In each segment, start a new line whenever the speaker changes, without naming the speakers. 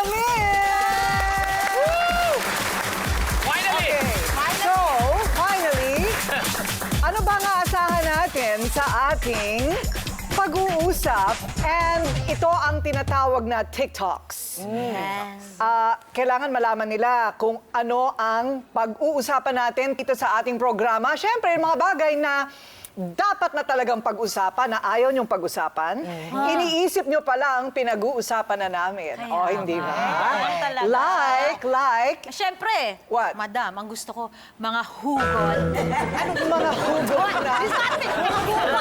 Woo!
Finally!
Okay. So, finally, ano ba nga asahan natin sa ating pag-uusap? And ito ang tinatawag na TikToks. Kailangan malaman nila kung ano ang pag-uusapan natin dito sa ating programa. Siyempre, mga bagay na dapat na talagang pag-usapan, na ayaw niyong pag-usapan. Iniisip niyo pala ang pinag-uusapan na namin. O, hindi ba? Like...
Siyempre,
What?
madam, ang gusto ko, mga hugot.
Anong mga hugot na?
Mga hugot!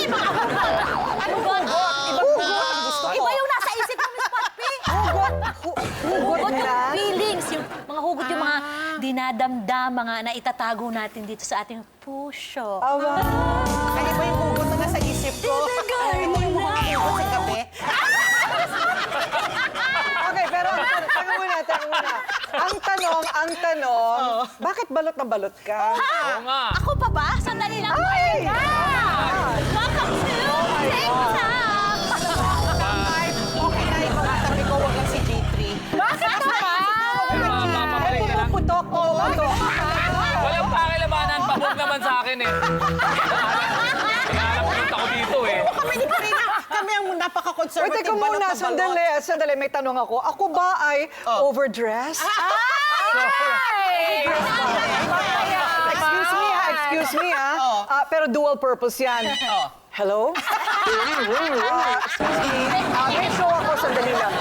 Mga hugot! Ano hugot?
Hugot ang gusto ko.
Iba yung nasa isip mo, Miss Patpi.
Hugot
Hugot
nila?
yung feelings, yung mga hugot yung mga dinadamdam, mga naitatago natin dito sa ating puso.
Aba.
Ay, iba yung hugot na nasa isip ko. Ito yung mga hugot sa gabi.
Okay, pero tanong muna. Ang tanong, bakit balot na balot ka?
Oo nga.
Ako pa ba? Sandali lang.
Ay!
Welcome to TikTok!
Okay na, ikaw ang tabi ko, wag lang si J3.
Bakit ba?
Papabalik ka lang.
Putok.
Walang pakilamanan, pabog naman sa akin eh. Kaya alam ko ako dito eh.
Kami ni Karina, kami ang
Wait,
napaka-conservative.
teka
balot
muna,
na balot.
sandali, may tanong ako. Ako ba ay overdressed? Excuse me ha. Pero dual purpose yan. Hello? Excuse me. May show ako, sandali lang.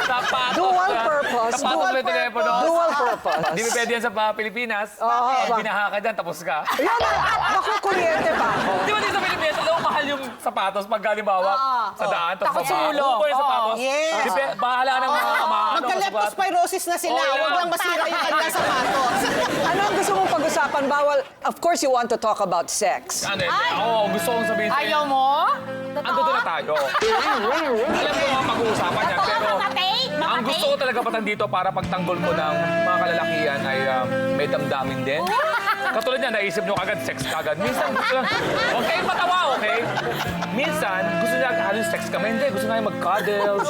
Sapatos.
Dual purpose.
Sapatos may telepono.
Dual purpose.
Hindi mo pwede yan sa Pilipinas.
ba?
Binaha ka dyan, tapos ka.
Yan, makukuryente ba ako?
Di ba din sa Pilipinas, alam mo, mahal yung sapatos pag galimbawa sa daan, tapos
Takusulo.
Upo yung sapatos.
Yes.
Bahala ng mga
Magka-leptospirosis na sila.
Oo,
Huwag lang masira yung kanya sapatos.
Ano ang gusto mong pag-usapan? Bawal, of course you want to talk about sex.
Ano yun? Oo, gusto kong sabihin sa'yo.
Ayaw mo?
Ando doon na tayo. Alam ko mga pag-uusapan yan, pero ang gusto ko talaga patan dito para pagtanggol mo ng mga kalalakihan ay may damdamin din. Katulad niya, naisip nyo kagad, sex kagad. Minsan gusto lang, huwag kayong matawa, okay? Minsan, gusto niya halos sex kami. Hindi, gusto nga yung mag-cuddle.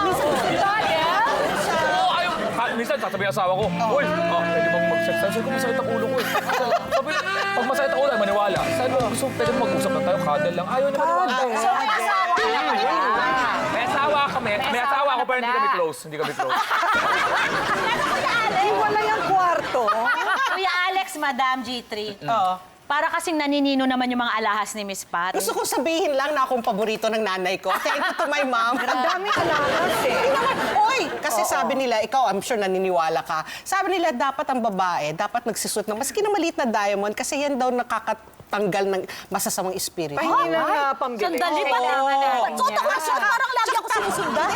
Minsan
Oo, ayaw. Minsan, sasabihin ang asawa ko, Uy, pwede bang mag-sex? Sabi ko, masakit ang ulo ko eh. Sabi, pag masakit ang ulo, ay maniwala. Sabi ko, gusto, pwede mag-usap lang tayo, cuddle lang. Ayaw niya maniwala.
So, may asawa ka na ba?
May asawa kami. May asawa ako, pero hindi kami close. Hindi kami close.
Wala yung kwarto.
Kuya Alex, Madam G3.
Oo.
Para kasing naninino naman yung mga alahas ni Miss Pat.
Gusto kong sabihin lang na akong paborito ng nanay ko. Thank you to my mom.
Ang daming alahas eh.
Oy! Kasi sabi nila, ikaw, I'm sure naniniwala ka. Sabi nila, dapat ang babae, dapat nagsusot ng maski na maliit na diamond kasi yan daw nakakatanggal ng masasamang espiritu.
Pahingi lang na pambili.
Sandali pa lang. Suot ako na suot, parang lagi ako sinusundan.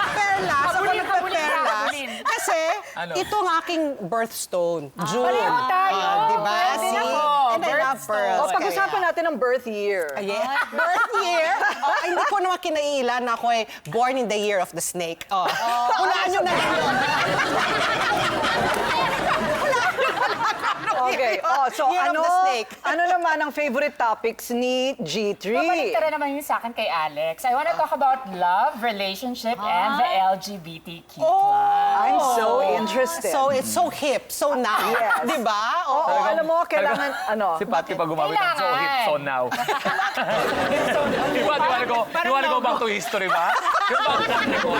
Perlas, ako nagpe-perlas. Kasi
Ano?
ito ang aking birthstone, June.
pareho tayo.
Diba?
Pwede
See?
ako.
And I love pearls.
O, pag-usapan natin ang birth year.
Yeah. Birth year? Hindi ko naman kinailan na ako ay born in the year of the snake. Hulaan nyo na lang yun.
Okay. So
Year of the snake.
ano naman ang favorite topics ni G3?
Babalik ka rin naman yun sa akin kay Alex. I want to talk about love, relationship, and the LGBTQ+.
I'm so interested.
So it's so hip, so now.
Yes.
Diba?
Oo, alam mo, kailangan,
Si Pati pa gumamit ng so hip, so now. Di ba go back to history ba? Yung back ko.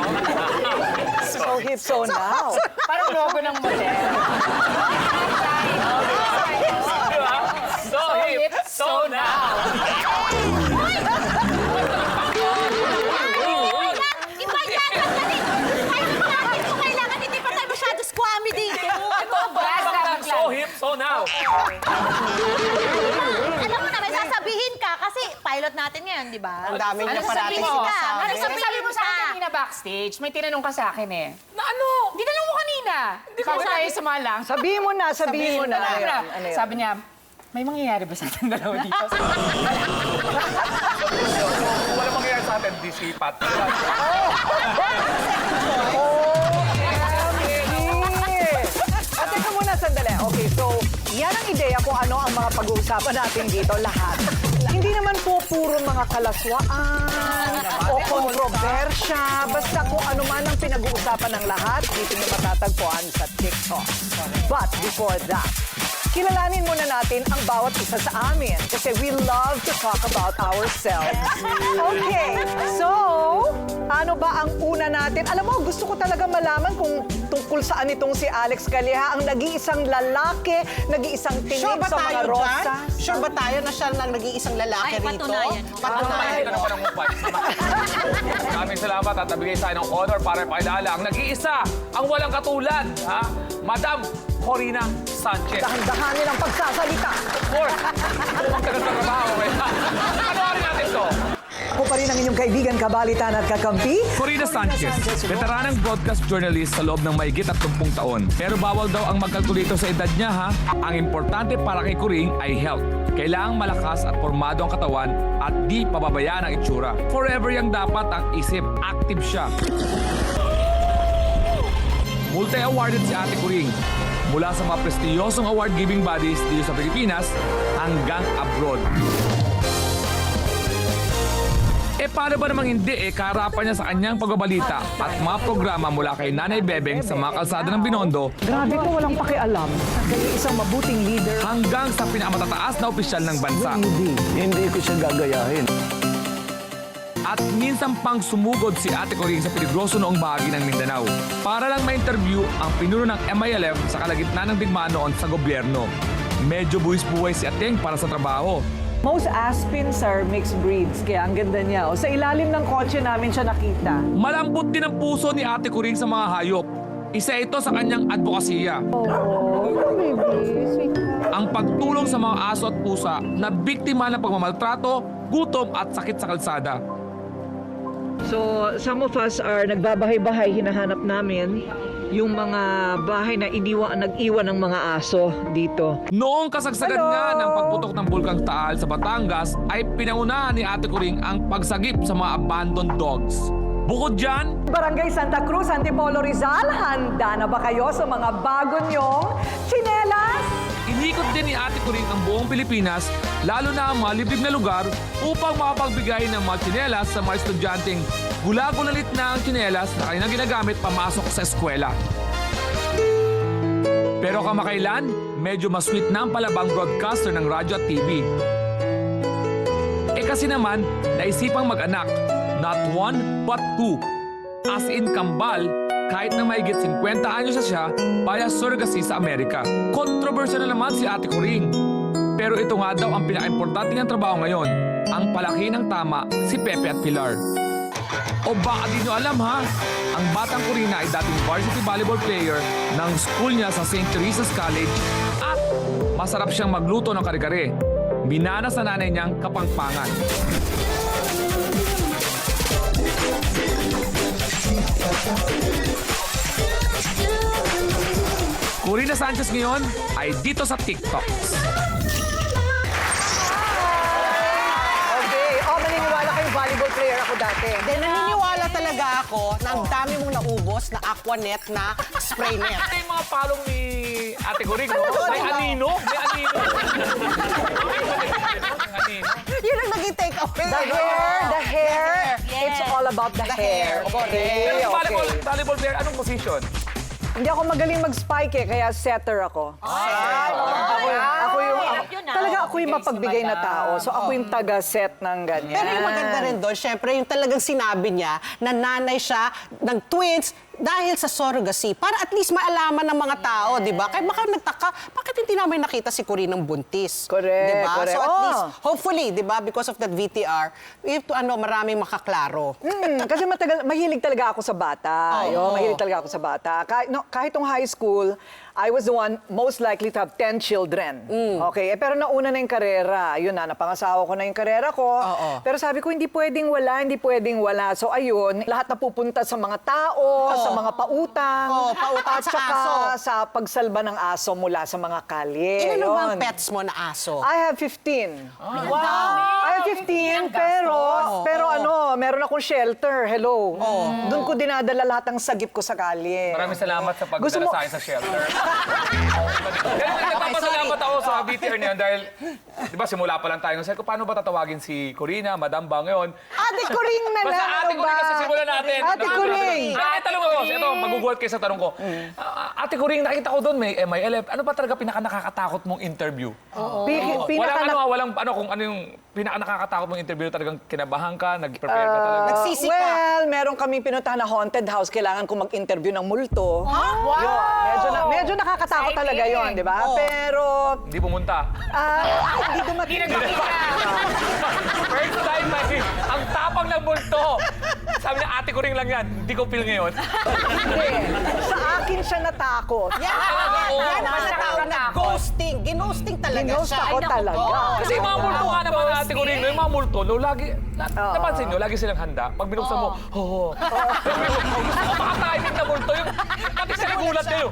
so hip, so now.
Parang logo ng model.
Di ba? So hip, so now.
Iba yan! Sandali! Kahit natin kung kailangan, hindi pa tayo masyado squammy dito.
So hip, so now.
Alam mo na, may sasabihin ka kasi pilot natin ngayon, di ba?
Ang dami niya
Ano
parating
sabi mo?
sinasabi.
Ano
Sabi mo sa akin kanina backstage, may tinanong ka sa akin eh. Na ano? Di tanong mo kanina. Sabi tayo sumalang.
Sabihin mo na. Ano yun?
Sabi niya, may mangyayari ba sa atin dalawa dito?
Wala mangyayari sa atin, DC Pat.
Teka muna, sandali. Okay, so, yan ang ideya kung ano ang mga pag-uusapan natin dito lahat. Hindi naman po puro mga kalaswaan o kontrobersya. Basta kung ano man ang pinag-uusapan ng lahat, dito nyo matatagpuan sa TikTok. But before that, kilalanin muna natin ang bawat isa sa amin kasi we love to talk about ourselves. Okay, so ano ba ang una natin? Alam mo, gusto ko talaga malaman kung tungkol saan itong si Alex Calleja, ang nag-iisang lalaki, nag-iisang tinig
Sure ba
sa mga
tayo dyan?
rosas.
Sure ba tayo na siya lang nag-iisang lalaki
Ay,
rito?
patunayan mo.
Patunayan
Ito na
mo.
po ng upay. Maraming salamat at nabigay sa akin ng honor para ipakilala ang nag-iisa, ang walang katulad, ha? Madam Corina Sanchez.
Dahan-dahanin ang pagsasalita.
Of course, ang tagal sa trabaho. Ano natin to?
Ako pa rin ang inyong kaibigan, kabalitan at kakampi.
Corina Sanchez, veteranang broadcast journalist sa loob ng mahigit 30 taon. Pero bawal daw ang magkalkulito sa edad niya, ha? Ang importante para kay Coring ay health. Kailangang malakas at formado ang katawan at di pababayaan ang itsura. Forever yang dapat ang isip, active siya. Multi-awarded si Ate Coring. Mula sa mga prestiyosong award-giving bodies dito sa Pilipinas hanggang abroad. Paano ba namang hindi kaharapan niya sa kanyang pagbabalita at mga programa mula kay Nanay Bebeng sa mga kalsada ng Binondo
Grabe po, walang pakialam. Kayo isang mabuting leader.
hanggang sa pinakamatataas na opisyal ng bansa.
Hindi ko siya gagayahin.
At minsan pang sumugod si Ate Coring sa peligroso noong bahagi ng Mindanao para lang ma-interview ang pinuno ng MILF sa kalagitnaan ng digmaan noon sa gobyerno. Medyo buwis-buwis si Ateng para sa trabaho.
Most Aspins are mixed breeds, kaya ang ganda niya. O, sa ilalim ng kotse namin siya nakita.
Malambot din ang puso ni Ate Coring sa mga hayop. Isa ito sa kanyang advokasya. Ang pagtulong sa mga aso at pusa na biktima ng pagmamaltrato, gutom at sakit sa kalsada.
So, some of us are nagbabahay-bahay, hinahanap namin yung mga bahay na nag-iwan ng mga aso dito.
Noong kasagsagan
Hello!
nga ng pagputok ng Bulkang Taal sa Batangas ay pinaunahan ni Ate Coring ang pagsagip sa mga abandoned dogs. Bukod dyan,
Barangay Santa Cruz, Antipolo, Rizal, handa na ba kayo sa mga bago nyong tsinelas?
inikot din ni Ate Coring ang buong Pilipinas, lalo na ang mga liblib na lugar upang makapagbigay ng mga tsinelas sa mga estudyanteng gula-gulalit na ang tsinelas na kanilang ginagamit pamasok sa eskwela. Pero kamakailan, medyo mas-sweet na ang palabang broadcaster ng radyo at TV. Kasi naman, naisipang mag-anak, not one but two. As in kambal, kahit na mahigit 50 anyos na siya, via surrogacy sa Amerika. Kontrobersya na naman si Ate Coring. Pero ito nga daw ang pinaka-importante niyang trabaho ngayon, ang palaki ng tama si Pepe at Pilar. O baka di nyo alam ha, ang batang Corina ay dating varsity volleyball player ng school niya sa St. Teresa's College at masarap siyang magluto ng kare-kare. Minana sa nanay niyang kapangpangan. Corina Sanchez ngayon ay dito sa TikTok.
Okay. Maniniwala kayong volleyball player ako dati.
Then naniniwala talaga ako na ang dami mong naubos na aquanet na spray net.
Ay, mga palong ni Ate Coring, no?
Talaga,
May
diba?
anino? May anino. Anino.
Yun ang naging take away.
The hair.
Yes.
It's all about the hair.
hair.
Pero
Okay,
sa volleyball player, anong position?
Hindi ako magaling mag-spike kaya setter ako. Ako yung,
Hirap yun, ah.
talaga ako yung mapagbigay na tao. So ako yung taga-set ng ganyan.
Pero yung maganda rin doon, syempre, yung talagang sinabi niya na nanay siya ng twins dahil sa surrogacy. Para at least maalaman ng mga tao, di ba? Kaya baka nagtaka, bakit hindi namin nakita si Corinang buntis?
Correct,
Di ba?
correct.
So at
Oh.
least, hopefully, di ba, because of that VTR, maraming makaklaro.
Kasi mahilig talaga ako sa bata.
Oo.
Mahilig talaga ako sa bata. Kahit nung high school, I was the one most likely to have 10 children. Okay, pero nauna na yung karera. Yun na, napangasawa ko na yung karera ko.
Oo.
Pero sabi ko, hindi pwedeng wala. So ayun, lahat napupunta sa mga tao, sa mga pautang.
Oo, pautang
at
sa
saka
aso.
sa pagsalba ng aso mula sa mga kalye.
Ilan
Yun.
ba ang pets mo na aso?
I have 15.
Wow!
I $115, pero ano, meron akong shelter. Hello. Doon ko dinadala lahat ng sagip ko sa kalye.
Maraming salamat sa
Gusto
pagdala
mo-
sa akin sa shelter. Pero nagpapasalamat ako sa BTR niyan dahil, di ba, simula pa lang tayo. Sabi ko, paano ba tatawagin si Corina, Madam ba ngayon?
Ate Coring na
Basta
lang,
ate
ano
ko
ba?
rin kasi simulan natin.
Ate Coring.
Tanong ko, ito, magugulat kayo sa tanong ko. Ate Coring, nakita ko doon, may MILF. Ano ba talaga nakakatakot mong interview? Walang kung ano yung nakakatakot mong interview, talagang kinabahan ka, nag-prepare ka talaga.
Nagsisi ka.
Well, meron kaming pinuntahan na haunted house. Kailangan ko mag-interview ng multo.
Wow!
Yun, medyo nakakatakot
Exciting.
talaga yon, di ba? Pero,
Hindi pumunta.
hindi dumating.
First time, ang tapang ng multo. Sabi niya, ate ko rin lang yan. Hindi ko feel ngayon.
Hindi. Sa akin siya natakot.
Yan ang mga tao na ghosting. Ginosting talaga
Ginost
siya.
ako talaga.
Kasi yung mga multo nga naman, ate ko rin, yung mga multo, lagi, napansin nyo, lagi silang handa. Pag binuksan mo, gusto ko makatiming na multo. Pati sa nagulat kayo.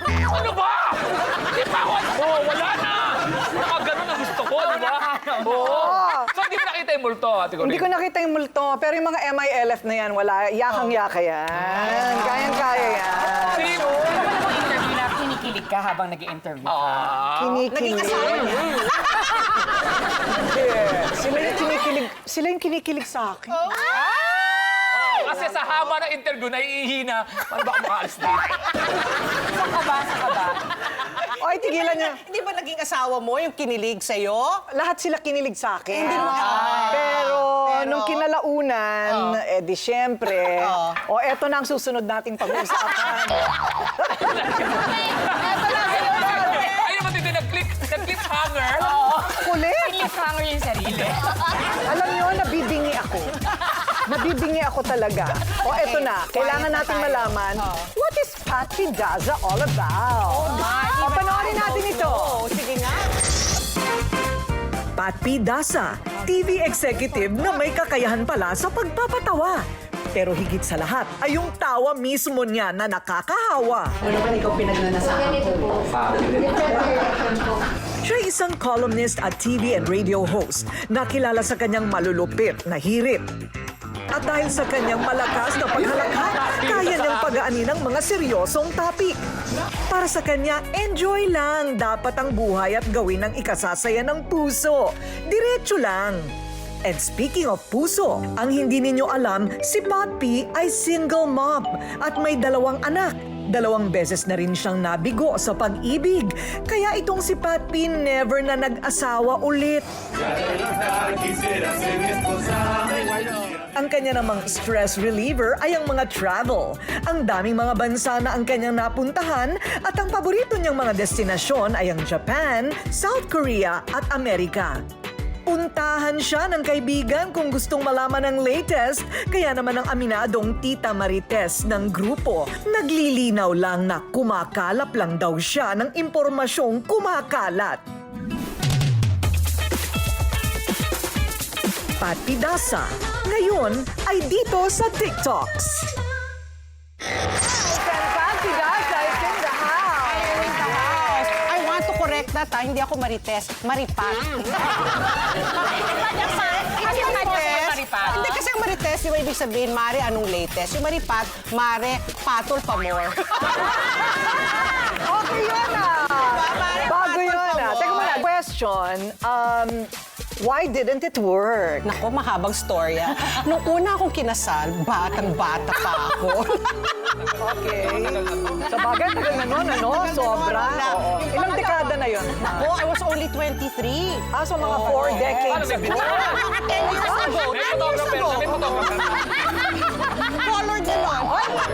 Ano ba? Di pa ako, wala na. Mga ganun ang gusto ko, di ba? So, hindi mo nakita yung multo, ate ko rin.
Hindi ko nakita yung multo, pero yung mga MILF na yan, wala. Yakang-yaka yan. Kayang-kaya yan.
Sino?
Interview na kinikilig ka habang nag-i-interview ka.
Naging
Kinikilig.
asawa niya.
Sila yung kinikilig sa akin.
Kasi sa haba ng interview, naiihina. Paano ba ako makaalis dito?
Sa ka ba?
Oy, tigilan niya.
Hindi ba naging asawa mo yung kinilig sa'yo?
Lahat sila kinilig sa akin.
Hindi mo.
Pero, nung kinalaunan, di syempre, eto na ang susunod nating pag-uusapan.
Ayun, matindi, nag-cliffhanger.
Kulit!
Cliffhanger yung sarili.
Alam niyo, nabibingi ako. Nabibingi ako talaga. Eto na. Kailangan natin malaman, what is Pat Pidaza all about? Panoorin natin ito.
Sige nga.
Pat Pidaza, TV executive na may kakayahan pala sa pagpapatawa. Pero higit sa lahat ay yung tawa mismo niya na nakakahawa. Siya isang columnist at TV and radio host na kilala sa kanyang malulupit na hirit. At dahil sa kanyang malakas na paghalakha, kaya niyang pagaanin ng mga seryosong topic. Para sa kanya, enjoy lang dapat ang buhay at gawin ng ikasasaya ng puso. Diretso lang. And speaking of puso, ang hindi ninyo alam, si Pat P ay single mom at may 2 anak. 2 beses na rin siyang nabigo sa pag-ibig. Kaya itong si Pat P never na nag-asawa ulit. Ang kanya namang stress reliever ay ang mga travel. Ang daming mga bansa na ang kanyang napuntahan at ang paborito niyang mga destinasyon ay ang Japan, South Korea at Amerika. Puntahan siya ng kaibigan kung gustong malaman ng latest, kaya naman ang aminadong Tita Marites ng grupo, naglilinaw lang na kumakalap lang daw siya ng impormasyong kumakalat. Pat Pidaza, ngayon ay dito sa TikToks.
Pat Pidaza is in the house.
I want to correct that, Hindi ako Marites. Maripat. Hindi kasi ang Marites, di ba ibig sabihin, Mare, anong latest? Yung Maripat, Mare, patol pa more.
Okay yun Bago yun Teka muna, question. Why didn't it work?
Nako, mahabang storya. Nung una akong kinasal, batang-bata pa ako.
Okay. Sa bagay, tagal na nun, ano? Sobra. Oo. Ilang dekada na yun?
Nako, I was only 23.
So mga 4 decades ago.
Mga 10 years ago.
May photographer, may photographer.
Colored na nun.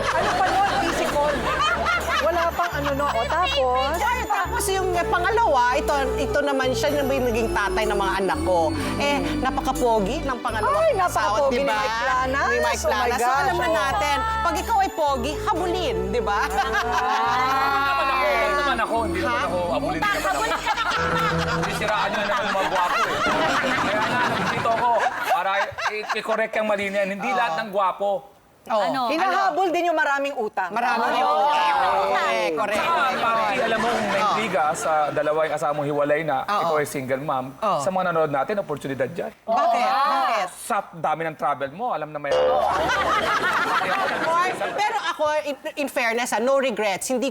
Ano pa nun? Physical. Wala pang ano no. Tapos?
Tapos yung pangalawa, ito naman siya yung naging tatay ng mga anak ko. Napaka-pogi ng pangalawa.
Ay, napaka-pogi ni
diba?
Mike Planas.
Ni Mike
Oh my
Planas. So
gosh,
alam na natin, pag ikaw ay pogi, habulin, di ba?
Hindi naman ako abulin naman ako. Hindi siraan nyo na naman yung mga gwapo eh. Kaya nga, dito ako, para i-correct yung mali na yan. Hindi lahat ng gwapo
Ano?
Hinahabol din yung maraming utang.
Marami yun. Correct.
Pati, alam mo, may intriga sa dalawa yung asawa mong hiwalay na, ikaw ay single mom. Sa mga nanonood natin, oportunidad dyan.
Bakit? Bakit?
Sa dami ng travel mo, alam na may...
Pero ako, in fairness, no regrets. Hindi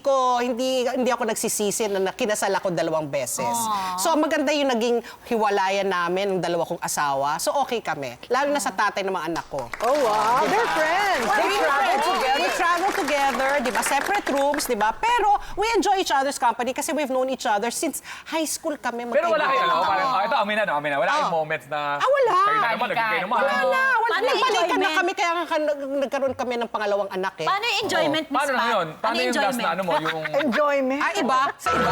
ako nagsisisi na kinasal ako 2 beses. So maganda yung naging hiwalayan namin ng 2 kong asawa. So okay kami. Lalo na sa tatay ng mga anak ko.
Oh, wow. They're friends. They travel together.
We travel together, di ba? Separate rooms, di ba? Pero we enjoy each other's company kasi we've known each other since high school kami.
Pero wala kayo,
magkaibigan.
parang, ito, amina. Wala kayong moments na...
Wala.
Kayo na naman, naging kayo naman.
Wala na.
Paano yung
Nagbalikan na
enjoyment?
kami kaya nagkaroon kami ng pangalawang anak eh.
Paano yung enjoyment, Miss
Paano na
Pat?
yun? Paano yung last na ano mo, yung...
Enjoyment.
Ah, iba? Sa iba?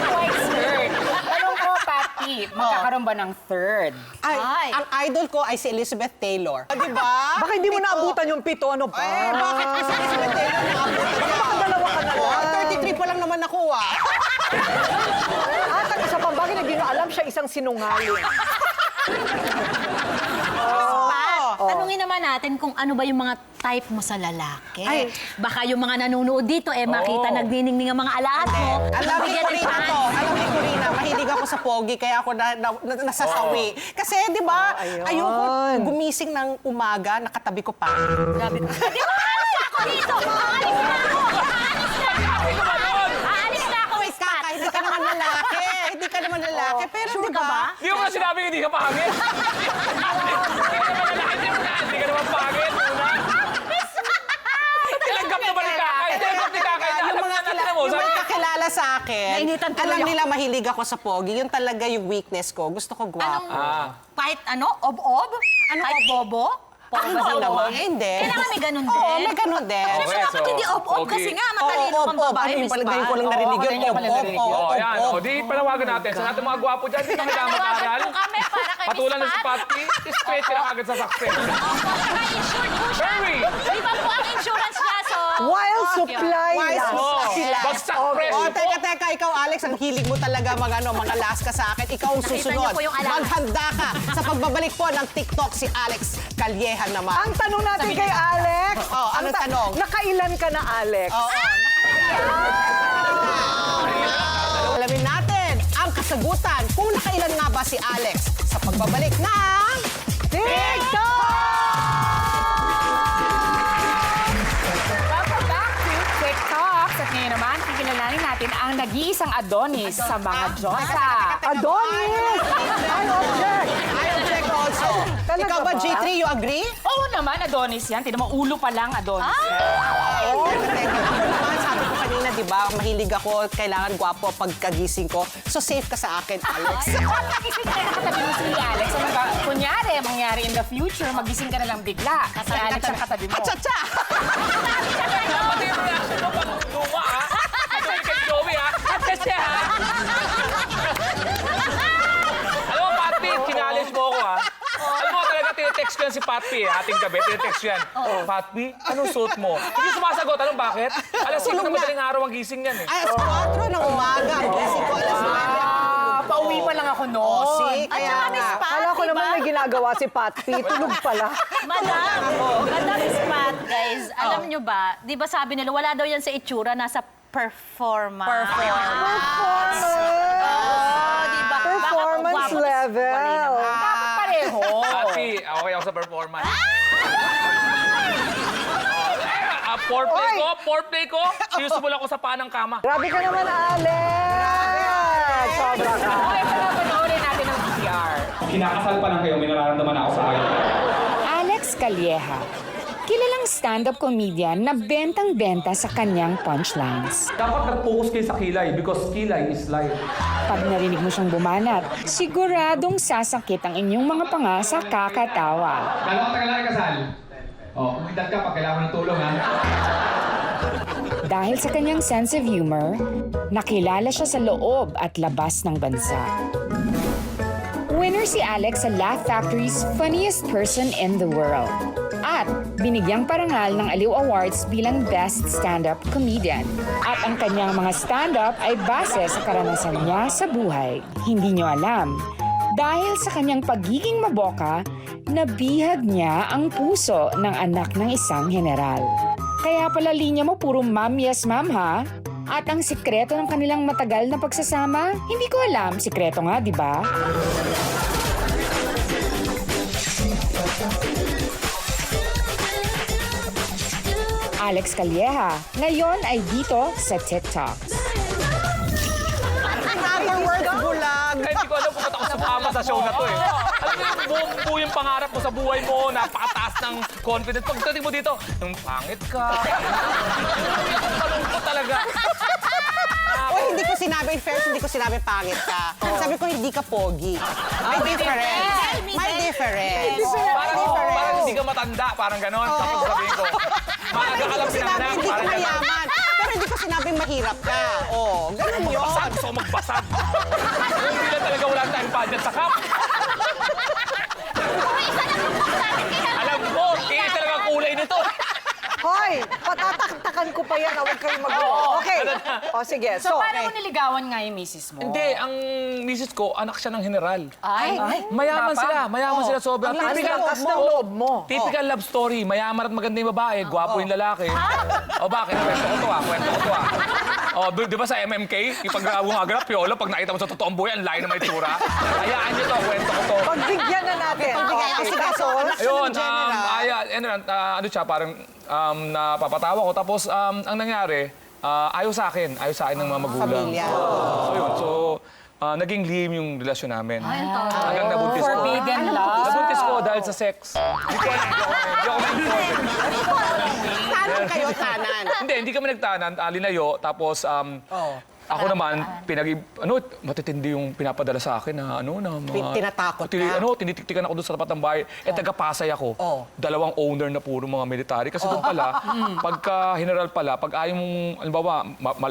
White skirt. Tanong ko, Patty, magkakaroon ba ng third?
Ay.
Ang idol ko ay si Elizabeth Taylor. Ah, di ba?
Baka hindi mo naabutan yung 7, ano pa?
Eh, bakit kasi Elizabeth Taylor naabutan niya?
Dalawa ka na lang.
33 pa lang naman ako ah.
At ang isa pang bagay na di nyo alam, siya isang sinungaling.
Tanungin naman natin kung ano ba yung mga type mo sa lalaki.
Ay.
Baka yung mga nanonood dito, makita nagniningning ang mga alahat mo.
Alam ni
Bigyan ng
Corina
chance.
to. Alam ni Corina, mahilig ako sa pogi, kaya ako nasasawi. Kasi, di ba, ayoko gumising ng umaga, nakatabi ko pa.
Grabe. Di ba, aalis na ako dito! Aalis na ako! Aalis na ako, Miss Pat!
Hindi ka naman lalaki. Hindi ka naman lalaki. Pero,
Sure
di
ka ba?
ba?
Hindi mo na sinabing hindi ka pangit. Hindi ka naman pangit. Ilanggap na ba ni Kakay? Ilanggap ni Kakay.
Yung mga kakilala sa akin,
Nainitan tuloy
alam
ako.
nila mahilig ako sa pogi. Yun talaga yung weakness ko. Gusto ko gwapo.
Kahit ano? Ob-ob? Ano kahit bobo?
Hindi naman. Hindi.
Kailangan may ganun din.
Oo, may ganun din.
Siyempre,
Okay,
bakit
so,
hindi ob-ob?
okay.
Kasi nga, matalino kang babae,
Ano yung
Miss
palagay
Pat.
ko lang narinig yun?
ganyan pala narinig yun.
Oh, yan. O, di panawagan natin. Sa lahat ng mga gwapo dyan, di kami mag-aaral.
po kami para kay Miss
Patulan na si
Pat.
Patty, straight ka lang agad sa success.
Saka insured po siya.
Very.
Di ba po ang insurance niya? So,
While supply
While
lasts.
Oh, bagsak press.
Oh, teka, ikaw, Alex, ang hilig mo talaga mga last ka sa akin. Ikaw ang
Nakita
susunod.
niyo po yung alam.
Maghanda ka sa pagbabalik po ng TikTok si Alex Calleja naman.
Ang tanong natin kay Alex.
Oh, anong tanong?
Nakailan ka na, Alex?
Alamin natin ang kasagutan kung nakailan nga ba si Alex sa pagbabalik ng
TikTok!
Welcome back to TikTok. At ngayon naman, kikilalanin natin ang nag-iisang Adonis sa mga Diyosa.
Adonis! I object!
I object also.
Talaga
Ikaw ba,
ba?
G3, you agree?
Oo naman, Adonis yan. Tinan mo, ulo pa lang, Adonis.
Teka, ako naman, sabi ko kanina, di ba, mahilig ako, kailangan gwapo pagkagising ko. So safe ka sa akin, Alex.
Katabi mo si Alex. Ano ba? Kunyari, mangyari in the future, magising ka na lang bigla. Si Alex ang katabi mo.
Acha-cha!
Pati yung reaction mo pag luma, ha? Ito yung kay Joey, ha? Kasi, ha? Alam mo, Patty, challenge mo ako, ha? Alam mo, talaga tinetext ko yan si Patty, ating gabi, tinetext ko yan. Patty, anong suot mo? Hindi sumasagot. Alam bakit? Alas 5 na madaling araw ang gising yan, eh.
Ay, alas 4 ng umaga. Gising ko alas 9.
Pauwi pa lang ako noon.
Oh, see,
at
kaya
saka Miss
nga.
Pat,
Kala ko
diba?
naman may ginagawa si Patty. Tulog pala.
Madam Miss Pat, guys, alam nyo ba, di ba sabi nila, wala daw yan sa itsura, nasa performance. Oh, di ba? Baka
Performance
gwapo, tas
level.
wali naman.
Dapat pareho.
Patty, okay ako sa performance. Foreplay ko, sinusubulan ko sa paan ng kama.
Grabe ka naman, Alex! Sobra ka.
Okay, pero panoorin natin ang VCR.
Kinakasal pa lang kayo, may nararamdaman ako sa akin.
Alex Calleja, kilalang stand-up comedian na bentang-benta sa kanyang punchlines.
Dapat nag-focus kayo sa kilay because kilay is life.
Pag narinig mo siyang bumanat, siguradong sasakit ang inyong mga panga sa kakatawa.
Kala ko tagal na kasal. Oh, kumidad ka pag kailangan ng tulong, ha?
Dahil sa kanyang sense of humor, nakilala siya sa loob at labas ng bansa. Winner si Alex sa Laugh Factory's Funniest Person in the World. At binigyang parangal ng Aliw Awards bilang Best Stand-Up Comedian. At ang kanyang mga stand-up ay base sa karanasan niya sa buhay. Hindi niyo alam, dahil sa kanyang pagiging maboka, nabihag niya ang puso ng anak ng isang general. Kaya pala linya mo puro ma'am, yes ma'am ha? At ang sikreto ng kanilang matagal na pagsasama? Hindi ko alam, sikreto nga, di ba? Alex Calleja, ngayon ay dito sa TikTok.
Number words bulag.
Kaya hindi ko alam kung ba't ako sumama sa show na to eh. Alam mo yung buong yung pangarap mo sa buhay mo, napakataas ng confidence. Pagdating mo dito, yung pangit ka. Malungkot talaga.
O hindi ko sinabi, first hindi ko sinabi pangit ka. Sabi ko hindi ka pogi. May difference. May difference.
Parang hindi ka matanda, parang ganon. Tapos sabihin ko, maaga ka lang
Hindi ko sinabi
pinanganak,
hindi ka
parang ganon.
mayaman. Pero hindi ko sinabing mahirap ka. Oh, ganun yun.
Magbasag, gusto ko magbasag. Hindi lang talaga wala tayong budget sa cup. Alam mo, iisa lang ang kulay nito.
Hoy, patataktakan ko pa yan. Huwag kayong Okay. O sige.
So, paano mo niligawan nga yung misis mo?
Hindi, ang misis ko, anak siya ng general.
Ay,
Mayaman sila sobrang.
Ang lakas ng loob mo.
Typical love story, mayaman at maganda yung babae, gwapo yung lalaki. O bakit? Kwento ko to ah. O, di ba sa MMK, ipag gumaganap Piolo, pag nakita mo sa totoong buhay, ang layo na may tsura. Hayaan niyo to, kwento ko to.
Pagbigyan na natin.
Pagbigyan.
Okay,
Kasi
tapos,
Ayun,
general.
ano siya, parang napapatawa ko. Tapos, ang nangyari, ayaw sa akin ng mga magulang.
Pamilya.
So, yun. So, naging lihim yung relasyon namin. Hanggang nabuntis ko.
forbidden love.
Nabuntis ko dahil sa sex. Hindi ako ma-inform.
Tanong kayo, tanan.
Hindi kami nagtanan. Linayo. Tapos, ako naman, matitindi yung pinapadala sa akin na mga...
Tinatakot ka?
Tinitiktikan ako doon sa tapat ng bahay. Taga-Pasay ako.
Oh.
2 owner na puro mga military. Kasi doon pala, pagka general pala, pag ayaw mong, halimbawa,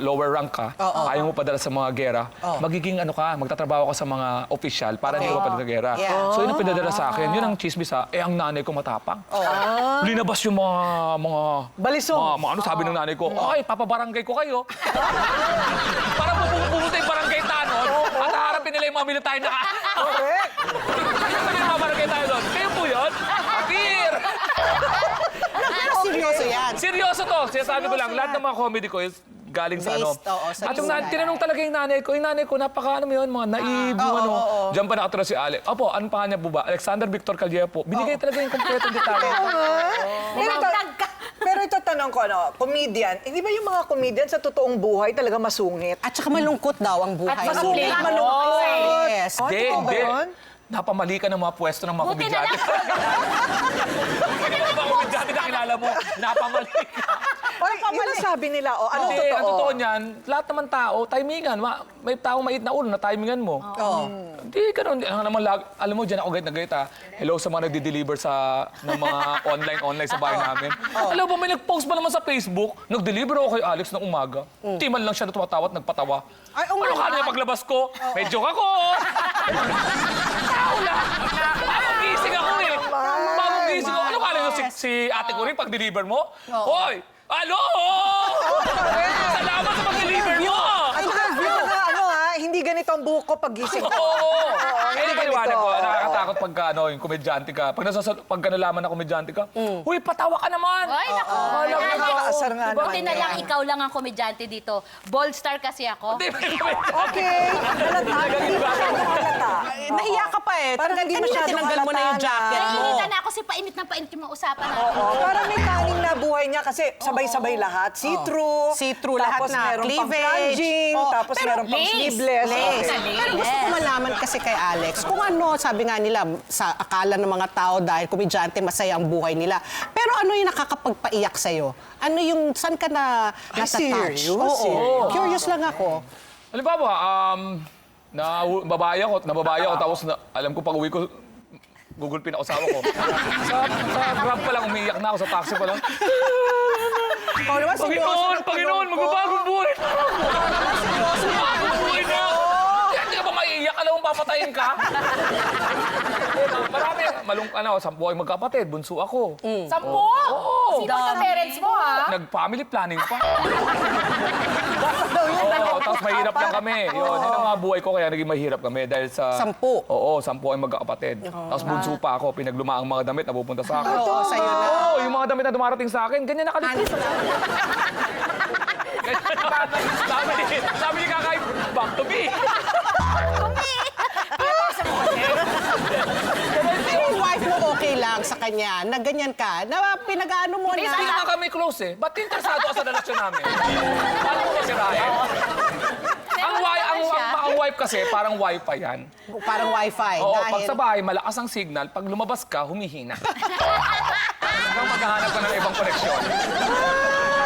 lower rank ka, ayaw mo padala sa mga gera, magiging magtatrabaho ka sa mga official para hindi ka padala sa gera.
Yeah.
So yun ang pinadala sa akin. Yun ang chismis ang nanay ko matapang. Linabas yung mga
Balisong.
mga sabi ng nanay ko, ay, papabarangay ko kayo. Para pupunta yung barangay Tanon at haharapin nila yung mga military na
correct.
yung mga barangay tayo doon. Kayo po yun? Appear!
Pero seryoso yan.
Seryoso to. Sinasabi ko lang, lahat ng mga comedy ko is galing sa
Based, sa
At yung
isla.
tinanong talaga yung nanay ko, napaka mga naive, Diyan pa nakatira si Alex. Opo, anong pangalan niya po ba? Alexander Victor Calleja po. Binigay talaga yung kompletong detalye.
Pero ito tanong ko, comedian. Hindi ba yung mga comedian sa totoong buhay talaga masungit?
At saka malungkot daw ang buhay.
At masungit,
nila.
malungkot.
Yes.
Hindi,
totoo ba yun?
Napamali ka ng mga pwesto ng mga
Buti na
komedyante. Yung mga komedyante na kilala mo, napamali ka.
Oy, yun ang sabi nila. Anong
Hindi,
totoo?
ang totoo niyan, lahat naman tao, timingan. May tao mait na ulo na timingan mo. Hindi, ganun. Alam mo, dyan ako gayet na gayet Hello sa mga nagdi-deliver ng mga online sa bahay namin. Alam mo, may nag-post ba naman sa Facebook, nag-deliver ako kay Alex ng umaga. Timan lang siya na tumatawa at nagpatawa.
Ay,
Ano ka na paglabas ko? May joke ako! Tao lang! Bagong gising ako eh! Bagong gising ako. Ano kala nyo si ate ko rin pag-deliver mo? Hoy! Alo! Salamat sa pag-deliver mo!
Interview na hindi ganito ang buhok ko pag gising ko.
Oo!
hindi
Eh, paliwanag
ganito.
ko, nakakatakot pagka yung komedyante ka. Pagka nalaman na komedyante ka, huy, patawa ka naman!
Ay, naku.
Nakakaasar nga naman.
Buti na lang ikaw lang ang komedyante dito. Bold star kasi ako.
Okay. Halata. Hindi pa siya halata.
Nahiya ka pa eh.
Parang hindi
Kanina
masyadong
tinanggal mo na yung
halata
jacket mo.
Nainitan na ako si painit ng painit yung mga usapan natin.
Parang may kaning na buhay niya kasi sabay-sabay lahat. See-through.
See-through lahat
tapos
na.
meron pang
Cleavage.
plunging. Tapos
Pero
meron pang
lace.
sleeveless.
Lace.
Okay.
Pero gusto ko malaman kasi kay Alex, kung ano, sabi nga nila, sa akala ng mga tao dahil komedyante, masaya ang buhay nila. Pero ano yung nakakapagpaiyak sa'yo? Ano yung, saan ka na natatouch?
serious?
Oo. Curious lang ako.
Halimbawa, nababae ako, tapos alam ko pag uwi ko, Google Pin ako sa asawa ko. sa Grab pa lang, umiiyak na ako, sa taxi pa lang.
Ikaw naman,
Panginoon, magbabagong buhay na ako. Magbabagong buhay na ako. Hindi ka ba maiiyak? Alam mo, papatayin ka? Marami, 10 ay magkapatid, bunso ako.
10?
Oo.
Sino sa parents mo, ha?
nag-family planning pa. Oo, tapos mahirap lang kami. Yun ang mga buhay ko, kaya naging mahirap kami dahil sa...
10.
Oo, 10 ay magkakapatid. Tapos bunso pa ako, pinaglumaang mga damit na pupunta sa akin.
Oo, sa'yo na.
Oo, yung mga damit na dumarating sa akin, ganyan nakalipis. Sabi ni Kakay, back to me.
Yung wife mo okay lang sa kanya, na ganyan ka, na pinag-ano mo
Hindi
na.
naman kami close eh. Ba't interesado ka sa relasyon namin? Paano mo masirahin? Ang wife kasi, parang wifi yan.
Parang wifi.
Oo,
dahil...
pag sa bahay, malakas ang signal. Pag lumabas ka, humihina. Hanggang maghahanap ka ng ibang koneksyon.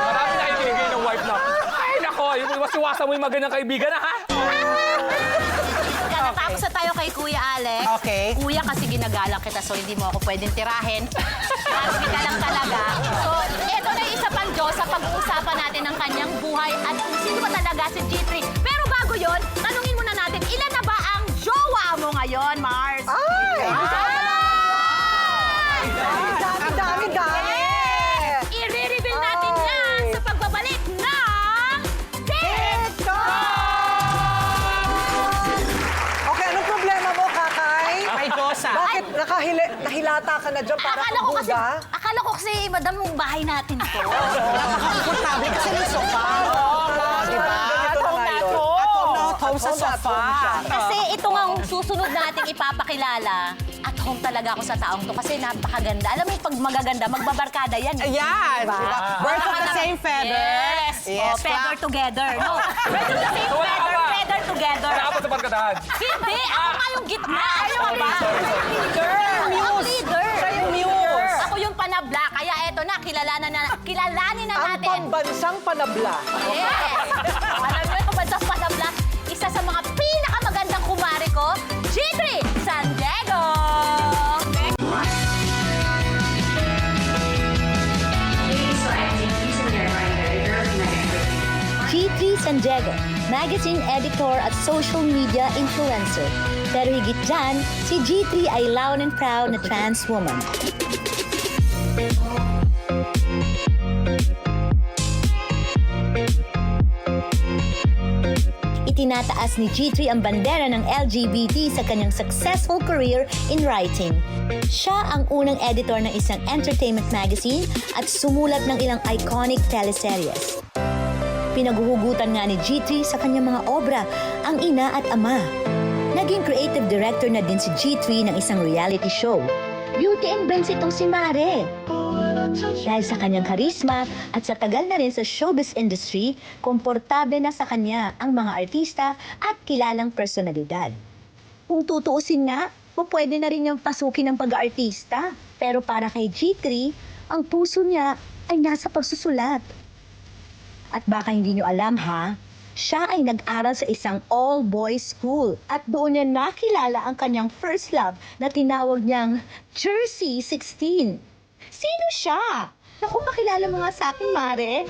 Marami na ibigay ng wife na, ay nako, iwas-iwasan mo yung mga ganyang kaibigan na ha?
Natapos na tayo kay Kuya Alex.
Okay.
Kuya, kasi ginagalang kita, so hindi mo ako pwedeng tirahin. Happy ka lang talaga. So, eto na yung isa pang Diyos sa pag-uusapan natin ng kanyang buhay at kung sino ba talaga si G3. Pero bago yon, tanungin muna natin, ilan na ba ang jowa mo ngayon, Mars?
Ay!
Dami!
Dami!
I-reveal natin yan sa pagbabalik ng TikTok!
Okay, anong problema mo, Kakay?
Ay, Dosa.
Bakit nahilata ka na dyan para
Akala ko kasi, madam, yung bahay natin to.
Komportable kasi ng sofa. Di ba? At home sa sofa.
Kasi ito nga ang susunod nating ipapakilala. At home talaga ako sa taong to kasi napakaganda. Alam mo yung pag magaganda, magbabarkada yan. Eh.
Ayan.
Diba?
Diba? Birds of the same feather.
Yes.
Yes,
Feather
clap.
together. No. Birds of the same
So, wala ka
feather,
ba?
feather together.
Wala ka pa sa barkadahan.
Hindi! Ako nga yung gitna. Ano ka ba?
Leader.
Ako ang leader.
Siya yung muse.
Ako yung panabla. Kaya eto na, kilalanin na
Ang
natin.
pambansang panabla.
Yes! Alam niyo kung ba't sa panabla, isa sa mga pinakamagandang kumari ko, G3 San Diego! G3 San Diego, magazine editor at social media influencer. Pero higit dyan, si G3 ay loud and proud na trans woman. Itinataas ni G3 ang bandera ng LGBT sa kanyang successful career in writing. Siya ang unang editor ng isang entertainment magazine at sumulat ng ilang iconic teleseries. Pinaguhugutan nga ni G3 sa kanyang mga obra, Ang Ina at Ama. Naging creative director na din si G3 ng isang reality show. Beauty and Brains itong si Mare. Dahil sa kanyang karisma at sa tagal na rin sa showbiz industry, komportable na sa kanya ang mga artista at kilalang personalidad. Kung tutuusin nga, pwede na rin niyang pasukin ng pag-aartista. Pero para kay G3, ang puso niya ay nasa pagsusulat. At baka hindi niyo alam ha, siya ay nag-aral sa isang all-boys school at doon niya nakilala ang kanyang first love na tinawag niyang Jersey 16. Sino siya? Naku, makilala mo nga sa akin, Mare.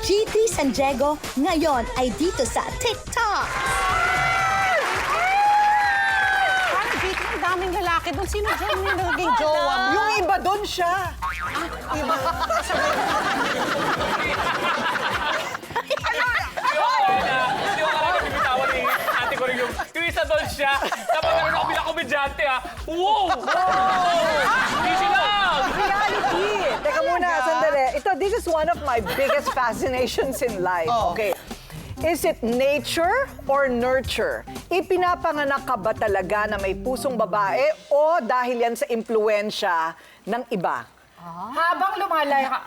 G3 San Diego ngayon ay dito sa TikTok.
Parang dito ang daming lalaki doon. Sino dyan yung naging jowa mo?
Yung iba doon siya.
Hindi ko talaga bibitawan ni ate ko rin yung isa doon siya. Kapag meron ako bilang komedyante ha. Wow! Easy lang!
Reality! Teka muna, sandali. This is one of my biggest fascinations in life. Okay. Is it nature or nurture? Ipinapanganak ka ba talaga na may pusong babae o dahil yan sa impluensya ng iba?
Habang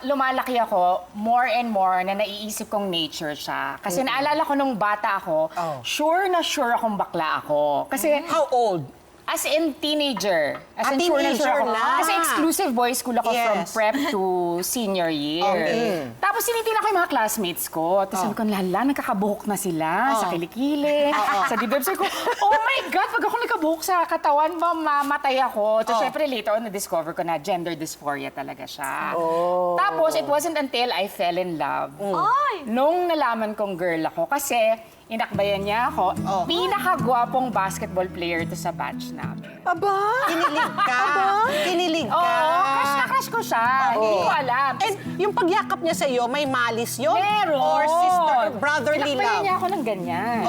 lumalaki ako, more and more na naiisip kong nature siya. Kasi naalala ko nung bata ako, sure na sure akong bakla ako. Kasi
How old?
as in teenager. As in
teenager
sure ako.
na.
Kasi exclusive boys school ako from
Yes.
prep to senior year. Tapos sinitila ko yung mga classmates ko. Tapos sabi ko, lala, nagkakabuhok na sila sa kilikili, sa dibdib. Sabi ko, oh my God, pag ako nagkabuhok sa katawan, mamamatay ako. Tapos syempre later on, na-discover ko na gender dysphoria talaga siya. Tapos it wasn't until I fell in love. Nung nalaman kong girl ako. Kasi inakbayan niya ako. Pinakagwapong basketball player to sa batch namin.
Aba!
Kinilig ka. Kinilig ka.
Oo, crush na crush ko siya. Hindi ko alam.
And yung pagyakap niya sa iyo, may malis yun?
Meron.
Or sister, brotherly
Pinakbayan
love?
niya ako ng ganyan.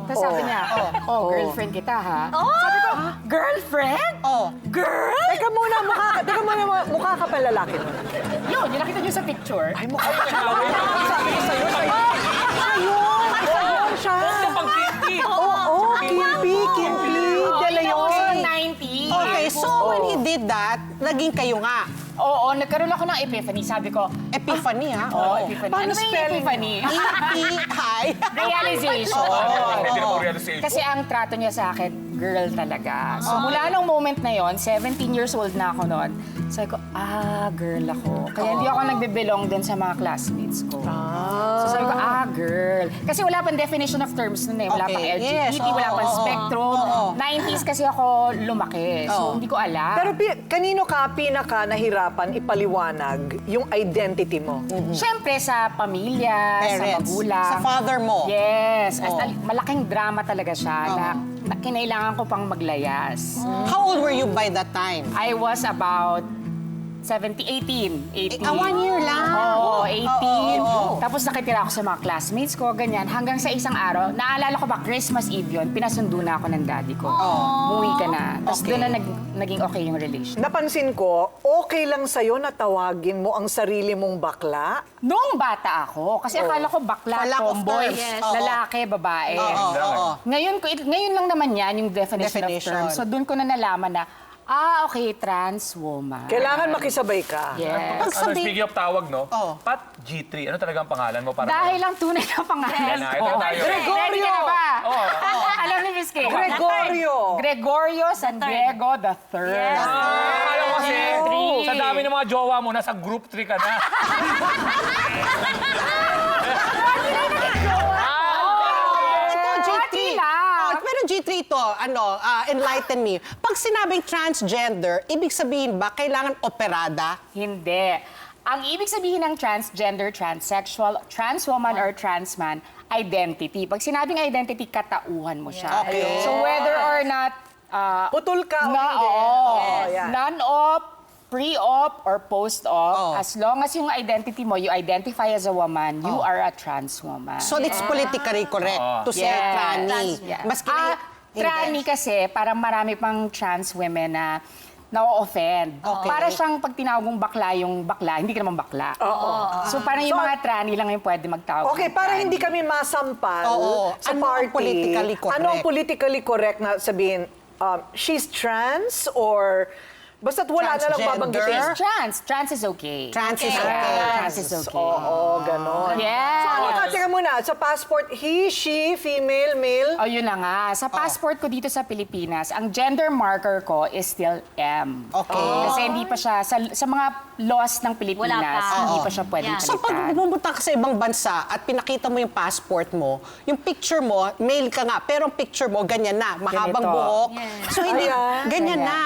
Tapos sabi niya, girlfriend kita ha. Sabi ko, girlfriend? Girl?
Teka muna, mukha ka pa lalaki mo.
Yun, yung nakita niyo sa picture.
Ay, mukha ka sabi ko sa'yo. Ayun siya.
Pag-kinti.
Oo, Kimpi. Dala
Ito
yun.
sa 90.
Okay, so when he did that, naging kayo nga.
Oo, nagkaroon ako ng epiphany. Sabi ko,
Epiphany, ha?
epiphany.
Paano
Ano ba yung
spelling
epiphany?
E-P-I.
Realization.
Hindi na po realization.
Kasi ang trato niya sa akin, girl talaga. So mula nung moment na yon, 17 years old na ako noon, sabi ko, girl ako. Kaya hindi ako nagbe-belong din sa mga classmates ko. So sabi ko, girl. Kasi wala pang definition of terms nun eh. Wala pang
Okay,
LGBT,
yes,
wala pang
oo,
spectrum. 90s kasi ako lumaki. So hindi ko alam.
Pero kanino ka pinaka nahirapan ipaliwanag yung identity mo?
Siyempre sa pamilya, sa
Parents.
magulang.
Sa father mo.
Yes. Malaking drama talaga siya na kinailangan ko pang maglayas.
How old were you by that time?
I was about 18. 18.
1 year lang.
Oo, 18.
Oo.
Tapos nakitira ako sa mga classmates ko, ganyan. Hanggang sa isang araw, naalala ko ba, Christmas Eve yun, pinasundo na ako ng daddy ko. Umuwi ka na. Tapos doon na naging okay yung relation.
Napansin ko, okay lang sa'yo na tawagin mo ang sarili mong bakla?
Noong bata ako, kasi akala ko bakla,
For lack of
tomboy,
terms. Yes.
lalaki, babae.
Oo.
Ngayon lang naman yan yung definition of
Definition.
terms. So doon ko na nalaman na, okay, trans woman.
Kailangan makisabay ka.
Yes.
Speaking of tawag, no?
Oh.
Pat G3, ano talaga ang pangalan mo? Para
Dahil lang tunay na pangalan
Yan na,
ko.
ito tayo.
Ready ka na ba?
Oo.
Alam ni Miss Kay?
Gregorio.
Gregorio San Diego III.
Alam mo kasi,
Three.
sa dami ng mga jowa mo, nasa group 3 ka na.
Ito, G3.
Pati lang.
Pero G3 to, enlighten me. Pag sinabing transgender, ibig sabihin ba kailangan operada?
Hindi. Ang ibig sabihin ng transgender, transsexual, trans woman or trans man, identity. Pag sinabing identity, katauhan mo siya.
Okay.
So whether or not
Putol ka o
na,
hindi? Yan.
non-op, pre-op, or post-op, as long as yung identity mo, you identify as a woman, you are a trans woman.
So it's politically correct to say
Yes.
tranny.
Yeah.
Maski
Tranny kasi, parang marami pang trans women na na-offend.
Okay.
Para siyang pag tinawag mong bakla, yung bakla, hindi ka naman bakla. So parang yung mga tranny lang yung pwede magtawag.
Okay,
ng
para
tranny.
hindi kami masampal sa
Ano ang
party.
politically correct?
Ano ang politically correct na sabihin, she's trans or basta't wala na lang
Transgender?
babanggitin?
She's trans. Trans is okay.
Trans is okay.
Trans is okay.
Oo, ganon.
Yes.
So ano ka, teka muna, sa passport, he, she, female, male?
O yun na nga. Sa passport ko dito sa Pilipinas, ang gender marker ko is still M.
Okay.
Kasi hindi pa siya, sa mga laws ng Pilipinas,
Wala pa.
hindi pa siya pwedeng
So pag
palitan.
pumunta ka sa ibang bansa at pinakita mo yung passport mo, yung picture mo, male ka nga, pero ang picture mo, ganyan na, mahabang
Ganito.
buhok. So hindi,
Ayan.
ganyan na,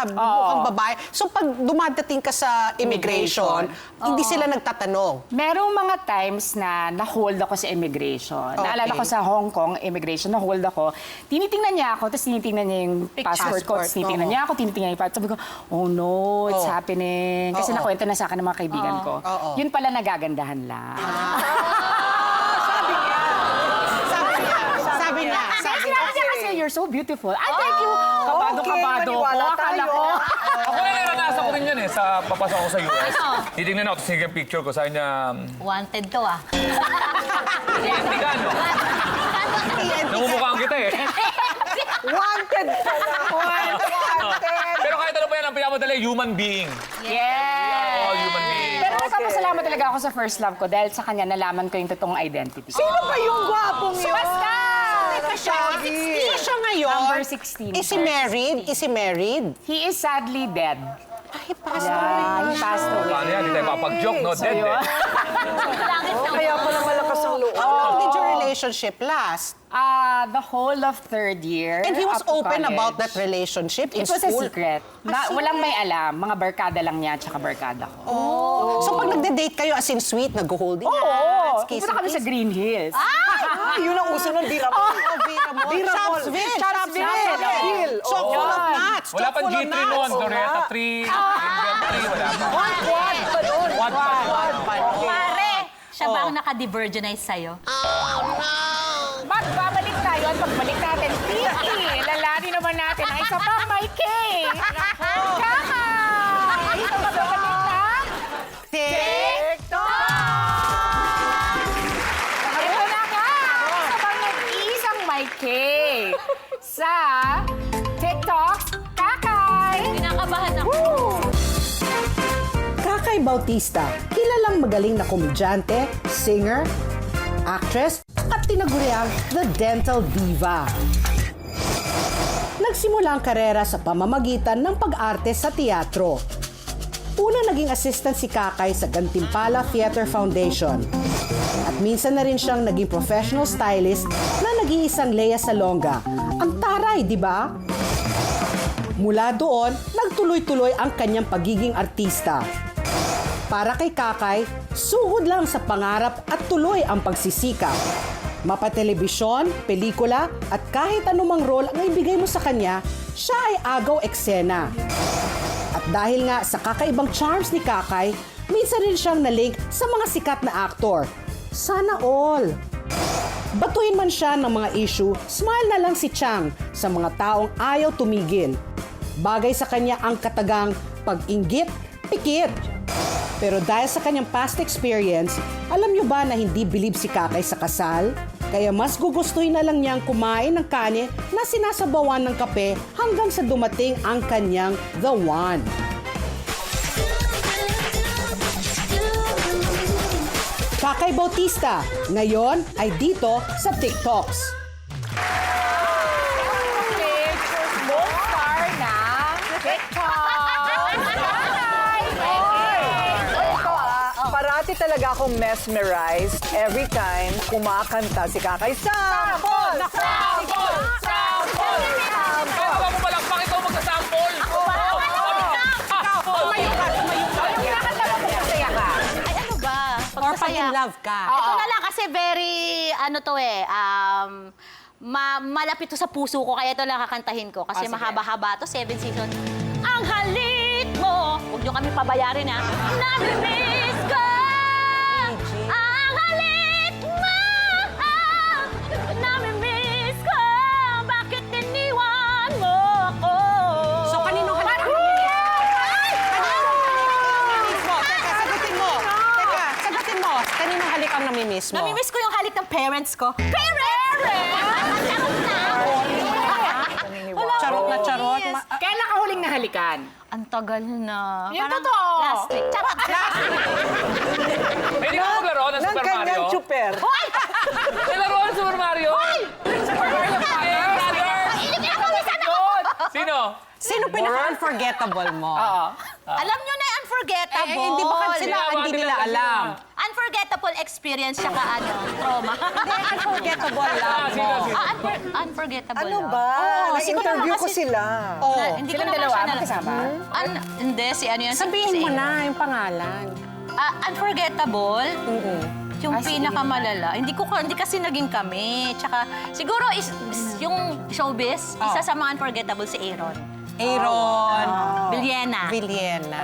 mukhang babae. So pag dumadating ka sa immigration, hindi sila nagtatanong.
Merong mga times na na-hold ako sa immigration.
Okay.
Naalala ko sa Hong Kong immigration, na-hold ako. Tinitingnan niya ako, tapos tinitingnan niya yung passport ko. Tapos tinitingnan niya ako, tinitingnan niya yung passport. Sabi ko, oh no, it's happening. Kasi nakwento na sa akin ng mga kaibigan ko. Yun pala nagagandahan lang.
Sabi niya.
Sinabi niya kasi, you're so beautiful. Ay, thank you. Kabado-kabado ko.
maniwala
Akala
tayo.
ko.
Ako na naranasan ko rin yan sa papasok ako sa US. Titignan ako, sige yung picture ko. Sabi niya,
Wanted to ah.
hindi ka, no? Namumukhaan kita eh.
Wanted pala. Wanted.
Pero kahit ano pa yan, ang pinamadali, human being.
Yes.
Oh, human being.
Pero nagpapasalamat talaga ako sa first love ko dahil sa kanya nalaman ko yung totoong identity.
Sino ba yung gwapong yun?
Basta!
Hindi siya ngayon.
Number 16.
Is he married? Is he married?
He is sadly dead.
Ay, passed
Yeah, he passed away.
Paano yan? Hindi tayo mapag-joke, no? Dead eh.
Kaya pala malakas ang loob.
How long did your relationship last?
The whole of third year.
And he was
up to
open
college.
about that relationship in
It was a
school?
secret. Walang may alam. Mga barkada lang niya at saka barkada ko.
So pag nagde-date kayo as in sweet, nag-holding
Oo!
hands, kissing,
Pupunta kami sa
kissing.
Green Hills.
Yun ang uso ng Viramol.
Oh, Viramol.
Shopsville.
Shopsville.
Oo.
Chock full of nuts.
Wala
Chock
pang
full of
G3
nuts.
noon. Loretta 3, Inbel 3, wala pa.
Quad pa doon.
Quad pa.
Pare, siya ba ang naka-divergenize sa'yo?
Magbabalik tayo at pagbalik natin, Tiki, lalani naman natin ang isa pang may K. Kakay! Ito magbabalik na
TikTok!
Ito na nga! Isa pang nag-iisang may K. Sa TikToks, Kakay!
Kinakabahan ako.
Kakay Bautista, kilalang magaling na komedyante, singer, actress, at tinaguriang The Dental Diva. Nagsimula ang karera sa pamamagitan ng pag-arte sa teatro. Una naging assistant si Kakay sa Gantimpala Theater Foundation. At minsan na rin siyang naging professional stylist na nag-iisang Lea Salonga. Ang taray, di ba? Mula doon, nagtuloy-tuloy ang kanyang pagiging artista. Para kay Kakay, sugod lang sa pangarap at tuloy ang pagsisikap. Mapatelebisyon, pelikula, at kahit anumang role ang ibigay mo sa kanya, siya ay agaw eksena. At dahil nga sa kakaibang charms ni Kakay, minsan rin siyang nalink sa mga sikat na aktor. Sana all! Batuhin man siya ng mga issue, smile na lang si Chang sa mga taong ayaw tumigil. Bagay sa kanya ang katagang pag-inggit, pikit. Pero dahil sa kanyang past experience, alam niyo ba na hindi bilib si Kakay sa kasal? Kaya mas gugustuhin na lang niyang kumain ng kane na sinasabawan ng kape hanggang sa dumating ang kanyang The One. Kakay Bautista, ngayon ay dito sa TikToks.
Pictures mo, star na TikTok.
Parati talaga akong mesmerized every time kumakanta si Kakay. Sample!
Sample! Sample! Kaya ba mo malakpak ikaw magsasample?
Tumayo ka.
Ay, ano ba?
Or pag in love ka.
Ito na lang kasi very, ano to malapit to sa puso ko, kaya ito lang kakantahin ko. Kasi mahaba-haba to, 7 seasons. Ang halik mo, huwag niyo kami pabayarin ha, nami-miss ko! Ang halik mo, nami-miss ko! Bakit iniwan mo ako?
So, kaninong halik ang namimiss mo? Teka, sagutin mo. Kaninong halik ang namimiss mo?
Nami-miss ko yung halik ng parents ko. Parents!
Charot na charot.
Kailan ka huling nahalikan?
Ang tagal na.
Yung
Parang
totoo.
last week. Charot!
Pwede ka maglaro ng
Ng
Super
kanyang
Mario?
chuper.
May laro ng Super Mario? Super Mario Brothers? Sino?
Sino pinaka-unforgettable mo?
Alam nyo na yung unforgettable.
Hindi ba sila hindi nila alam?
Unforgettable experience siya trauma.
Unforgettable lang
Sino?
mo.
Unforgettable
Ano
lang.
ba?
Oo,
Na-interview ko
kasi-
sila.
Hindi ko
Silang
naman
dalawa,
siya
magkasama?
Hindi, si ano yan?
Sabihin mo na yung pangalan.
Unforgettable? Yung pinakamalala. Hindi kasi naging kami. Tsaka, siguro yung showbiz, isa sa mga unforgettable si Aaron.
Aaron.
Villena.
Villena.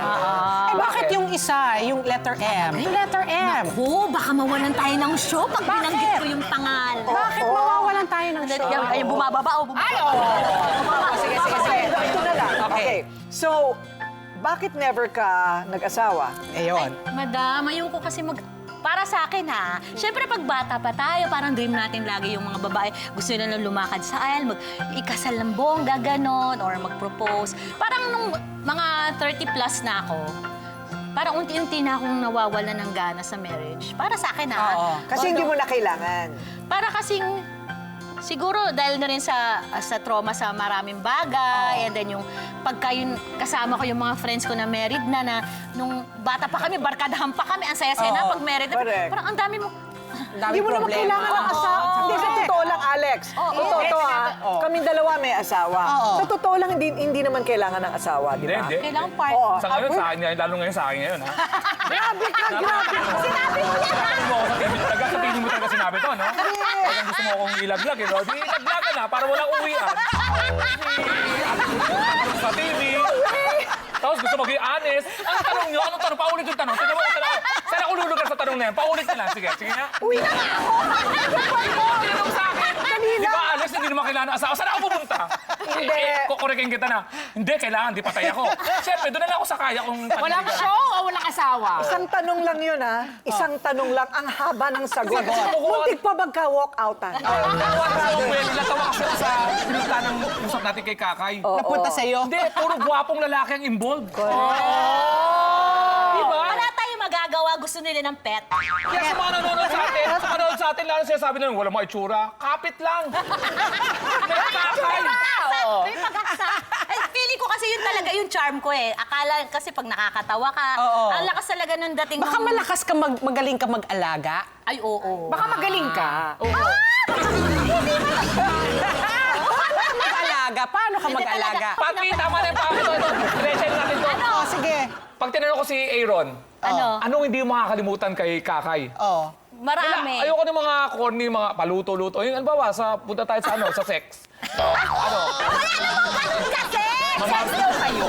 Bakit yung isa, yung letter M? Yung letter M.
Baka mawalan tayo ng show pag binanggit ko yung pangalan.
Bakit mawawalan tayo ng show?
Ay, bumababa o bumababa.
Sige. Ito na lang. Okay. So, bakit never ka nag-asawa?
Ayun.
Madam, ayoko kasi para sa akin ha, syempre pag bata pa tayo, parang dream natin lagi yung mga babae, gusto nila na lumakad sa aisle, ikasal ng bongga, ganon, or mag-propose. Parang nung mga 30 plus na ako, parang unti-unti na akong nawawala ng gana sa marriage. Para sa akin ha.
Oo.
Kasi hindi mo na kailangan.
Para kasing, siguro dahil na rin sa trauma sa maraming bagay, and then yung pagka yun, kasama ko yung mga friends ko na married na nung bata pa kami, barkadahan pa kami, ang saya-saya na pag married.
Correct.
Parang ang dami mo,
Hindi mo naman kailangan ng asawa. Hindi, sa totoo lang, Alex, totoo to kaming dalawa may asawa. Sa totoo lang, hindi naman kailangan ng asawa, di ba?
Hindi.
Kailangan part.
Oo.
Sa ngayon, sa akin ngayon, lalo ngayon sa akin ngayon, ha?
Grabe ka, grabe.
Sinabi mo yan, ha?
Sabi mo ako sa TV mo talaga sinabi to, no? Talagang gusto mo akong ilaglag, eh, no? Di ilaglagan na, para walang uwian. Sa TV. Tapos gusto maging honest. Anong tanong nyo? Anong tanong? Paulit yung tanong. Tignan mo yung tanong. Saan ako lulugar sa tanong na yan? Paulit na lang. Sige na.
Uwi na nga ako.
Tinanong sa akin. Di ba, Alex, hindi naman kailangan ng asawa. Saan ako pupunta?
Hindi.
Kukurekin kita na. Hindi, kailangan. Di patay ako. Siyempre, doon na lang ako sa kaya kung
Walang show o walang asawa?
Isang tanong lang yun, ha? Isang tanong lang. Ang haba ng sagot. Muntik pa magka-walk outan.
Natawa kasi ako sa pinunta ng usap natin kay Kakay.
Napunta sa'yo.
Hindi, puro gwapong lalaki ang involved. Diba?
Wala tayong magagawa. Gusto nila ng pet.
Kaya sa mga nanonood sa atin, lalo sinasabi na wala mga itsura, kapit lang. Nagkakay.
May pag-asa. Ay, feeling ko kasi yun talaga yung charm ko eh. Akala kasi pag nakakatawa ka, ang lakas talaga nung dating
Baka
nung-
malakas ka, magaling ka mag-alaga.
Ay, oo.
Baka magaling ka.
Mag-alaga? Paano ka
Hindi
mag-alaga?
Pati, tama na yung pakito. Diretsahin natin to.
Oh, sige.
Pag tinanong ko si Aaron,
Ano?
anong hindi mo makakalimutan kay Kakay?
Oh.
Marami.
Ayoko ng mga corny, mga paluto-luto. Yung ano ba, punta tayo sa sa sex. Ano?
Wala namang ganun kasi! Sex daw kayo.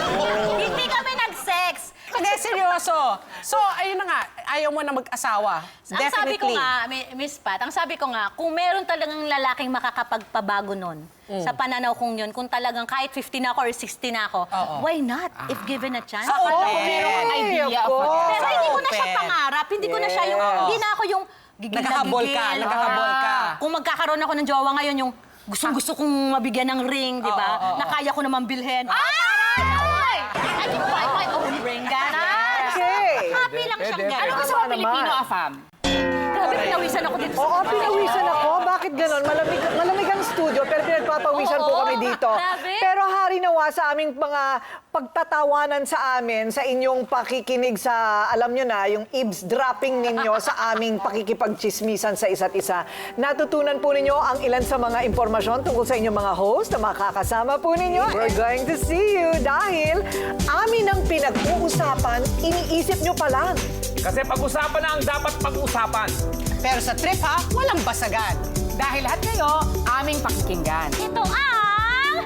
Hindi kami nag-sex.
Hindi, seryoso. So, ayun na nga, ayaw mo na mag-asawa.
Ang sabi ko nga, Miss Pat, ang sabi ko nga, kung meron talagang lalaking makakapagpabago nun, sa pananaw kong yun, kung talagang kahit 50 na ako or 60 na ako, why not? If given a chance.
Oo, kung meron kang idea of what.
Pero hindi ko na siya
Open.
pangarap. Hindi ko na siya yung, hindi na ako yung gigil na
Naghahabol ka,
gigil.
naghahabol ka.
Kung magkakaroon ako ng jowa ngayon, yung gustong-gusto kong mabigyan ng ring, di ba? Na kaya ko naman bilhin. Ay! I can buy my own ring, ganon.
Okay.
Happy lang siyang
Pwede,
ganon.
Ano gusto mo Pilipino, Afam?
Grabe, pinawisan ako dito.
Oo, pinawisan ako. Bakit ganon? Malamig ang studio, pero pinagpapawisan po
Oo,
kami dito.
grabe.
Pero hari nawa sa aming mga pagtatawanan sa amin, sa inyong pakikinig sa, alam nyo na, yung eavesdropping ninyo sa aming pakikipagchismisan sa isa't isa. Natutunan po ninyo ang ilan sa mga impormasyon tungkol sa inyong mga host na makakasama po ninyo. We're going to see you dahil amin ang pinag-uusapan, iniisip nyo pa lang.
Kasi pag-usapan na ang dapat pag-usapan.
Pero sa trip ha, walang basagan.
Dahil lahat kayo, aming pakikinggan.
Ito ang...